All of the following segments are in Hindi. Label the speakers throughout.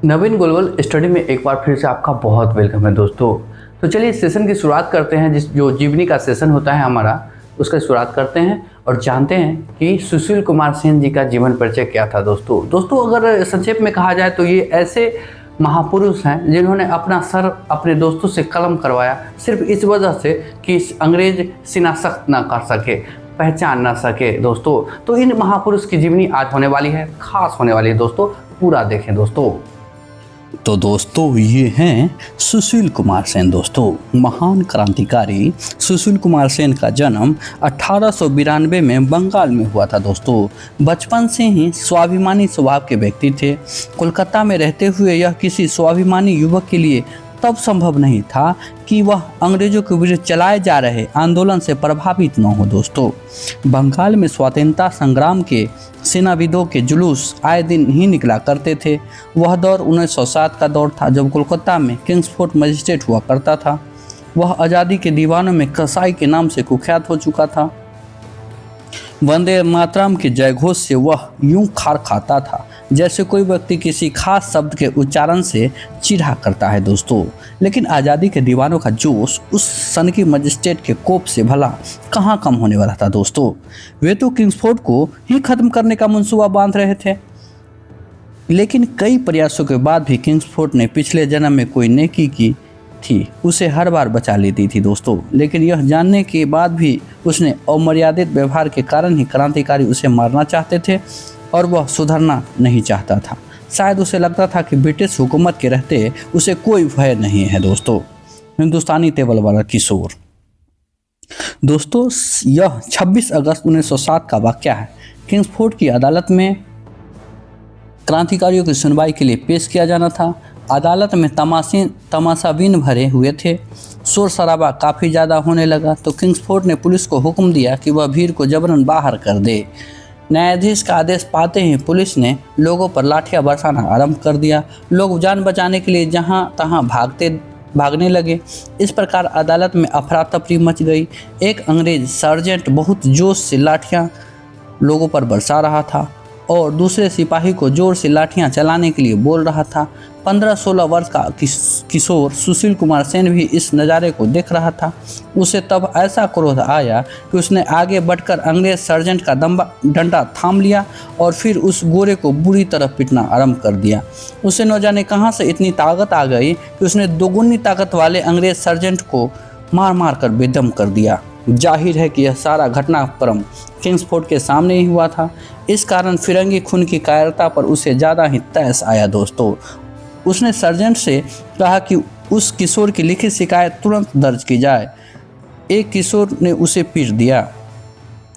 Speaker 1: नवीन ग्लोबल स्टडी में एक बार फिर से आपका बहुत वेलकम है दोस्तों। तो चलिए इस सेशन की शुरुआत करते हैं। जो जीवनी का सेशन होता है हमारा, उसका शुरुआत करते हैं और जानते हैं कि सुशील कुमार सेन जी का जीवन परिचय क्या था। दोस्तों अगर संक्षेप में कहा जाए तो ये ऐसे महापुरुष हैं जिन्होंने अपना सर अपने दोस्तों से कलम करवाया, सिर्फ इस वजह से कि अंग्रेज सीना सख्त ना कर सके, पहचान ना सके दोस्तों। तो इन महापुरुष की जीवनी आज होने वाली है, खास होने वाली है दोस्तों, पूरा देखें दोस्तों।
Speaker 2: तो दोस्तों ये हैं सुशील कुमार सेन। दोस्तों महान क्रांतिकारी सुशील कुमार सेन का जन्म 1892 में बंगाल में हुआ था। दोस्तों बचपन से ही स्वाभिमानी स्वभाव के व्यक्ति थे। कोलकाता में रहते हुए यह किसी स्वाभिमानी युवक के लिए तब संभव नहीं था कि वह अंग्रेजों के विरुद्ध चलाए जा रहे आंदोलन से प्रभावित न हो। दोस्तों बंगाल में स्वतंत्रता संग्राम के सेनाविदों के जुलूस आए दिन ही निकला करते थे। वह दौर 1907 का दौर था जब कोलकाता में किंग्सफोर्ड मजिस्ट्रेट हुआ करता था। वह आज़ादी के दीवानों में कसाई के नाम से कुख्यात हो चुका था। वंदे मातरम के जयघोष से वह यूं खार खाता था जैसे कोई व्यक्ति किसी खास शब्द के उच्चारण से चिढ़ा करता है। दोस्तों लेकिन आज़ादी के दीवानों का जोश उस सनकी मजिस्ट्रेट के कोप से भला कहाँ कम होने वाला था। दोस्तों वे तो किंग्सफोर्ड को ही खत्म करने का मंसूबा बांध रहे थे, लेकिन कई प्रयासों के बाद भी किंग्सफोर्ड ने पिछले जन्म में कोई नेकी की थी उसे हर बार बचा लेती थी। दोस्तों लेकिन यह जानने के बाद भी उसने अमर्यादित व्यवहार के कारण ही क्रांतिकारी उसे मारना चाहते थे और वह सुधरना नहीं चाहता था। शायद उसे लगता था कि ब्रिटिश हुकूमत के रहते उसे कोई भय नहीं है। दोस्तों हिंदुस्तानी टेबल वाला किशोर। दोस्तों यह 26 अगस्त 1907 का वाक़या है। किंग्सफोर्ड की अदालत में क्रांतिकारियों की सुनवाई के लिए पेश किया जाना था। अदालत में तमाशाबीन भरे हुए थे। शोर शराबा काफ़ी ज़्यादा होने लगा तो किंग्सफोर्ड ने पुलिस को हुक्म दिया कि वह भीड़ को जबरन बाहर कर दे। न्यायाधीश का आदेश पाते ही पुलिस ने लोगों पर लाठियां बरसाना आरंभ कर दिया। लोग जान बचाने के लिए जहां तहां भागने लगे। इस प्रकार अदालत में अफरा तफरी मच गई। एक अंग्रेज सर्जेंट बहुत जोश से लाठियां लोगों पर बरसा रहा था और दूसरे सिपाही को जोर से लाठियां चलाने के लिए बोल रहा था। 15-16 वर्ष का किशोर सुशील कुमार सेन भी इस नज़ारे को देख रहा था। उसे तब ऐसा क्रोध आया कि उसने आगे बढ़कर अंग्रेज सर्जेंट का डंडा थाम लिया और फिर उस गोरे को बुरी तरह पीटना आरंभ कर दिया। उसे न जाने कहाँ से इतनी ताकत आ गई कि उसने दोगुनी ताकत वाले अंग्रेज सर्जेंट को मार मार कर बेदम कर दिया। जाहिर है कि यह सारा घटनाक्रम किंग्सफोर्ड के सामने ही हुआ था। इस कारण फिरंगी खून की कायरता पर उसे ज़्यादा ही तैस आया। दोस्तों उसने सर्जेंट से कहा कि उस किशोर की लिखित शिकायत तुरंत दर्ज की जाए। एक किशोर ने उसे पीट दिया।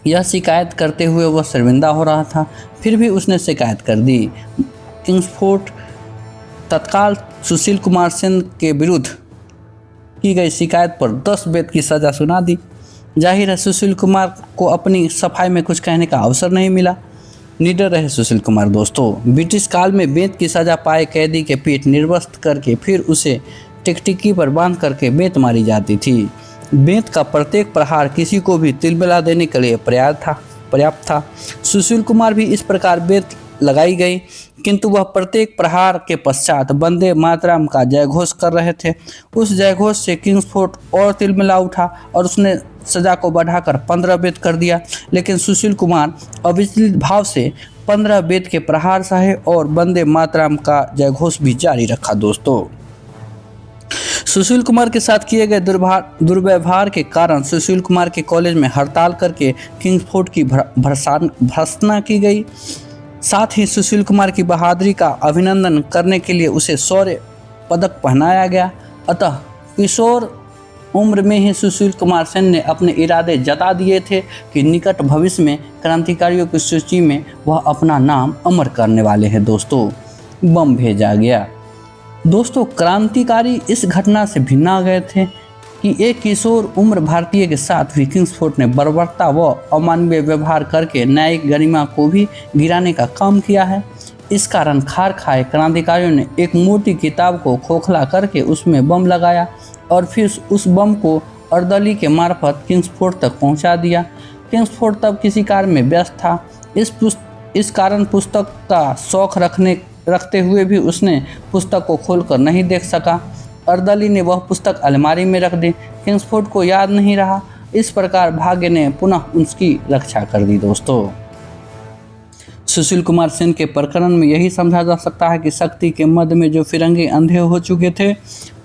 Speaker 2: यह शिकायत करते हुए वह शर्मिंदा हो रहा था, फिर भी उसने शिकायत कर दी। किंग्सफोर्ड तत्काल सुशील कुमार सेन के विरुद्ध की गई शिकायत पर 10 बेत की सज़ा सुना दी। जाहिर है सुशील कुमार को अपनी सफाई में कुछ कहने का अवसर नहीं मिला। निडर रहे सुशील कुमार। दोस्तों ब्रिटिश काल में बेंत की सज़ा पाए कैदी के पीठ निर्वस्त्र करके फिर उसे टिकटिकी पर बांध करके बेंत मारी जाती थी। बेंत का प्रत्येक प्रहार किसी को भी तिलमिला देने के लिए पर्याप्त था। सुशील कुमार भी इस प्रकार बेंत लगाई गई, किंतु वह प्रत्येक प्रहार के पश्चात वंदे मातरम का जयघोष कर रहे थे। उस जयघोष से किंग्सफोर्ड और तिलमिला उठा और उसने सजा को बढ़ाकर 15 बेत कर दिया। लेकिन सुशील कुमार अविचलित भाव से 15 बेत के प्रहार सहे और वंदे मातरम का जयघोष भी जारी रखा। दोस्तों सुशील कुमार के साथ किए गए दुर्व्यवहार के कारण सुशील कुमार के कॉलेज में हड़ताल करके किंग्सफोर्ड की भर्त्सना की गई। साथ ही सुशील कुमार की बहादुरी का अभिनंदन करने के लिए उसे शौर्य पदक पहनाया गया। अतः किशोर उम्र में ही सुशील कुमार सेन ने अपने इरादे जता दिए थे कि निकट भविष्य में क्रांतिकारियों की सूची में वह अपना नाम अमर करने वाले हैं। दोस्तों बम भेजा गया। दोस्तों क्रांतिकारी इस घटना से भिन्न आ गए थे कि एक किशोर उम्र भारतीय के साथ भी किंग्सफोर्ड ने बर्बरता व अमानवीय व्यवहार करके न्यायिक गरिमा को भी गिराने का काम किया है। इस कारण खार खाए क्रांतिकारियों ने एक मोटी किताब को खोखला करके उसमें बम लगाया और फिर उस बम को अर्दली के मार्फत किंग्सफोर्ड तक पहुंचा दिया। किंग्सफोर्ड तब किसी कार्य में व्यस्त था। इस कारण पुस्तक का शौक रखते हुए भी उसने पुस्तक को खोलकर नहीं देख सका। अर्दली ने वह पुस्तक अलमारी में रख दी। किंग्सफोर्ड को याद नहीं रहा। इस प्रकार भाग्य ने पुनः उसकी रक्षा कर दी। दोस्तों, सुशील कुमार सेन के प्रकरण में यही समझा जा सकता है कि शक्ति के मद में जो फिरंगी अंधे हो चुके थे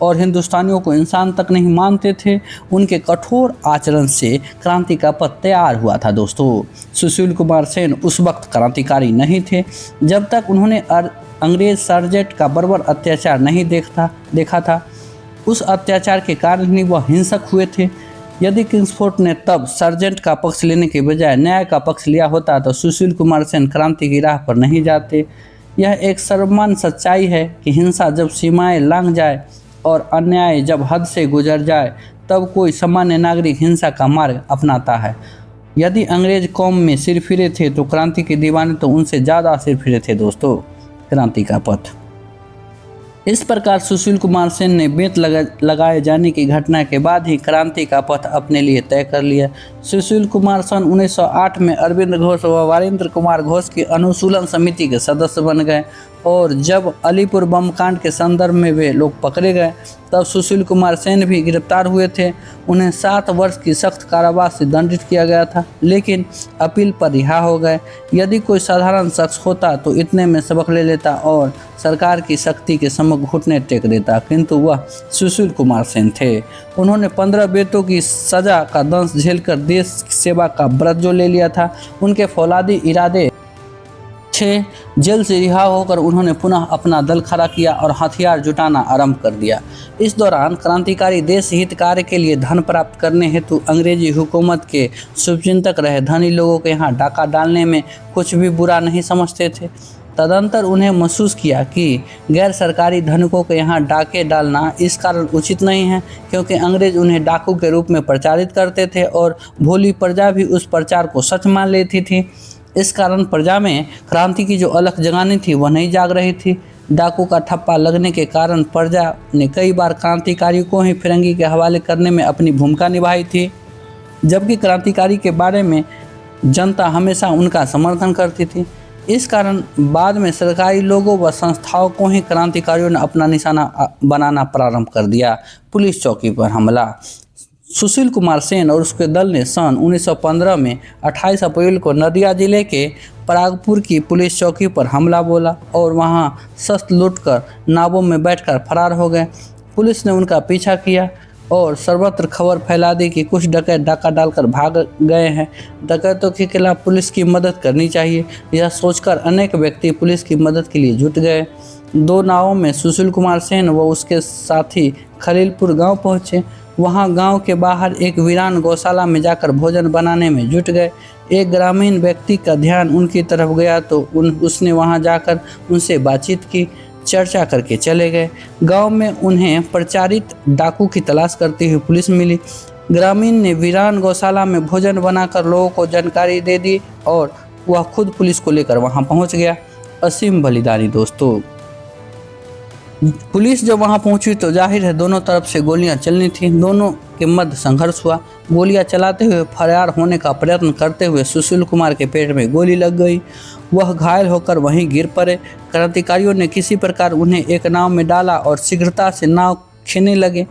Speaker 2: और हिंदुस्तानियों को इंसान तक नहीं मानते थे, उनके कठोर आचरण से क्रांति का पथ तैयार हुआ था। दोस्तों, सुशील कुमार सेन उस वक्त क्रांतिकारी नहीं थे जब तक उन्होंने अंग्रेज सर्जेंट का बर्बर अत्याचार नहीं देखा था। उस अत्याचार के कारण ही वह हिंसक हुए थे। यदि किंग्सफोर्ड ने तब सर्जेंट का पक्ष लेने के बजाय न्याय का पक्ष लिया होता तो सुशील कुमार सेन क्रांति की राह पर नहीं जाते। यह एक सर्वमान्य सच्चाई है कि हिंसा जब सीमाएं लांघ जाए और अन्याय जब हद से गुजर जाए तब कोई सामान्य नागरिक हिंसा का मार्ग अपनाता है। यदि अंग्रेज कौम में सिरफिरे थे तो क्रांति के दीवाने तो उनसे ज़्यादा सिरफिरे थे। दोस्तों, क्रांति का पथ। इस प्रकार सुशील कुमार सेन ने बेंत लगाए जाने की घटना के बाद ही क्रांति का पथ अपने लिए तय कर लिया। सुशील कुमार सन 1908 में अरविंद घोष व वारिंद्र कुमार घोष की अनुशूलन समिति के सदस्य बन गए और जब अलीपुर बम कांड के संदर्भ में वे लोग पकड़े गए तब सुशील कुमार सेन भी गिरफ्तार हुए थे। उन्हें 7 वर्ष की सख्त कारावास से दंडित किया गया था, लेकिन अपील पर रिहा हो गए। यदि कोई साधारण शख्स होता तो इतने में सबक ले लेता और सरकार की शक्ति के सम्मुख घुटने टेक देता, किंतु वह सुशील कुमार सेन थे। उन्होंने 15 बेटों की सजा का दंश झेलकर देश सेवा का व्रत जो ले लिया था। उनके फौलादी इरादे 6 जेल से रिहा होकर उन्होंने पुनः अपना दल खड़ा किया और हथियार जुटाना आरंभ कर दिया। इस दौरान क्रांतिकारी देश हित कार्य के लिए धन प्राप्त करने हेतु अंग्रेजी हुकूमत के शुभचिंतक रहे धनी लोगों के यहाँ डाका डालने में कुछ भी बुरा नहीं समझते थे। तदंतर उन्हें महसूस किया कि गैर सरकारी धनिकों के यहाँ डाके डालना इस कारण उचित नहीं है क्योंकि अंग्रेज उन्हें डाकू के रूप में प्रचारित करते थे और भोली प्रजा भी उस प्रचार को सच मान लेती थी। इस कारण प्रजा में क्रांति की जो अलख जगानी थी वह नहीं जाग रही थी। डाकू का ठप्पा लगने के कारण प्रजा ने कई बार क्रांतिकारियों को ही फिरंगी के हवाले करने में अपनी भूमिका निभाई थी, जबकि क्रांतिकारी के बारे में जनता हमेशा उनका समर्थन करती थी। इस कारण बाद में सरकारी लोगों व संस्थाओं को ही क्रांतिकारियों ने अपना निशाना बनाना प्रारंभ कर दिया। पुलिस चौकी पर हमला। सुशील कुमार सेन और उसके दल ने सन 1915 में 28 अप्रैल को नदिया जिले के परागपुर की पुलिस चौकी पर हमला बोला और वहां शस्त्र लूटकर नावों में बैठकर फरार हो गए। पुलिस ने उनका पीछा किया और सर्वत्र खबर फैला दी कि कुछ डकैत डाका डालकर भाग गए हैं। डकैतों के खिलाफ पुलिस की मदद करनी चाहिए, यह सोचकर अनेक व्यक्ति पुलिस की मदद के लिए जुट गए। 2 नावों में सुशील कुमार सेन व उसके साथी खलीलपुर गांव पहुंचे। वहां गांव के बाहर एक वीरान गौशाला में जाकर भोजन बनाने में जुट गए। एक ग्रामीण व्यक्ति का ध्यान उनकी तरफ गया तो उसने वहां जाकर उनसे बातचीत की, चर्चा करके चले गए। गांव में उन्हें प्रचारित डाकू की तलाश करती हुई पुलिस मिली। ग्रामीण ने वीरान गौशाला में भोजन बनाकर लोगों को जानकारी दे दी और वह खुद पुलिस को लेकर वहां पहुंच गया। असीम बलिदानी। दोस्तों, पुलिस जब वहां पहुंची तो जाहिर है दोनों तरफ से गोलियां चलनी थी। दोनों के मध्य संघर्ष हुआ। गोलियां चलाते हुए फरार होने का प्रयत्न करते हुए सुशील कुमार के पेट में गोली लग गई। वह घायल होकर वहीं गिर पड़े। क्रांतिकारियों ने किसी प्रकार उन्हें एक नाव में डाला और शीघ्रता से नाव खींचने लगे,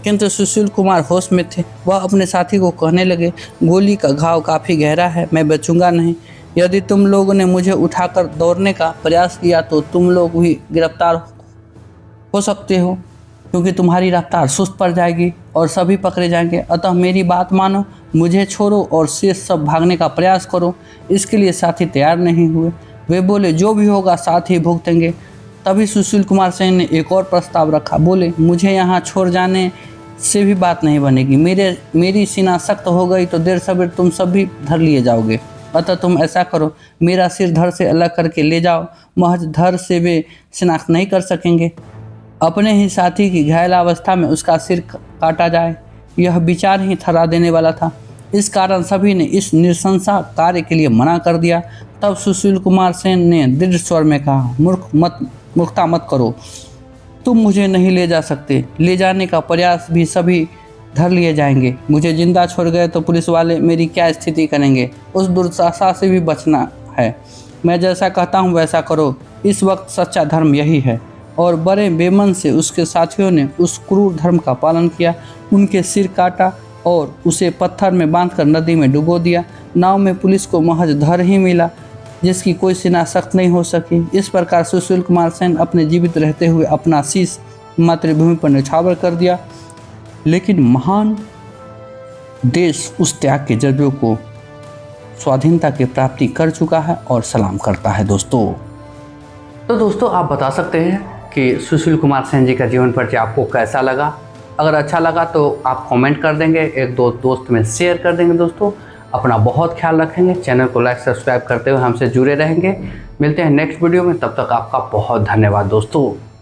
Speaker 2: किंतु सुशील कुमार होश में थे। वह अपने साथी को कहने लगे, गोली का घाव काफ़ी गहरा है, मैं बचूंगा नहीं। यदि तुम लोगों ने मुझे उठाकर दौड़ने का प्रयास किया तो तुम लोग भी गिरफ्तार हो सकते हो, क्योंकि तुम्हारी रफ्तार सुस्त पड़ जाएगी और सभी पकड़े जाएंगे। अतः मेरी बात मानो, मुझे छोड़ो और शेष सब भागने का प्रयास करो। इसके लिए साथी तैयार नहीं हुए। वे बोले, जो भी होगा साथ ही भुगतेंगे। तभी सुशील कुमार सेन ने एक और प्रस्ताव रखा। बोले, मुझे यहाँ छोड़ जाने से भी बात नहीं बनेगी। मेरी सीना सख्त हो गई तो देर सवेर तुम सब भी धर लिए जाओगे। अतः तुम ऐसा करो, मेरा सिर धड़ से अलग करके ले जाओ। महज धड़ से वे शिनाख्त नहीं कर सकेंगे। अपने ही साथी की घायल अवस्था में उसका सिर काटा जाए, यह विचार ही थरा देने वाला था। इस कारण सभी ने इस नृशंसा कार्य के लिए मना कर दिया। तब सुशील कुमार सेन ने दृढ़ स्वर में कहा, मूर्खता मत करो, तुम मुझे नहीं ले जा सकते। ले जाने का प्रयास भी सभी धर लिए जाएंगे। मुझे जिंदा छोड़ गए तो पुलिस वाले मेरी क्या स्थिति करेंगे। उस दुर्दशा से भी बचना है। मैं जैसा कहता हूँ वैसा करो। इस वक्त सच्चा धर्म यही है। और बड़े बेमन से उसके साथियों ने उस क्रूर धर्म का पालन किया, उनके सिर काटा और उसे पत्थर में बांधकर नदी में डुबो दिया। नाव में पुलिस को महज धर ही मिला, जिसकी कोई शिनाख्त नहीं हो सकी। इस प्रकार सुशील कुमार सेन अपने जीवित रहते हुए अपना शीश मातृभूमि पर न्यौछावर कर दिया। लेकिन महान देश उस त्याग के जज्बे को स्वाधीनता की प्राप्ति कर चुका है और सलाम करता है दोस्तों।
Speaker 1: तो दोस्तों आप बता सकते हैं कि सुशील कुमार सेन जी का जीवन परिचय आपको कैसा लगा। अगर अच्छा लगा तो आप कमेंट कर देंगे, एक दो दोस्त में शेयर कर देंगे। दोस्तों अपना बहुत ख्याल रखेंगे, चैनल को लाइक सब्सक्राइब करते हुए हमसे जुड़े रहेंगे। मिलते हैं नेक्स्ट वीडियो में, तब तक आपका बहुत धन्यवाद दोस्तों।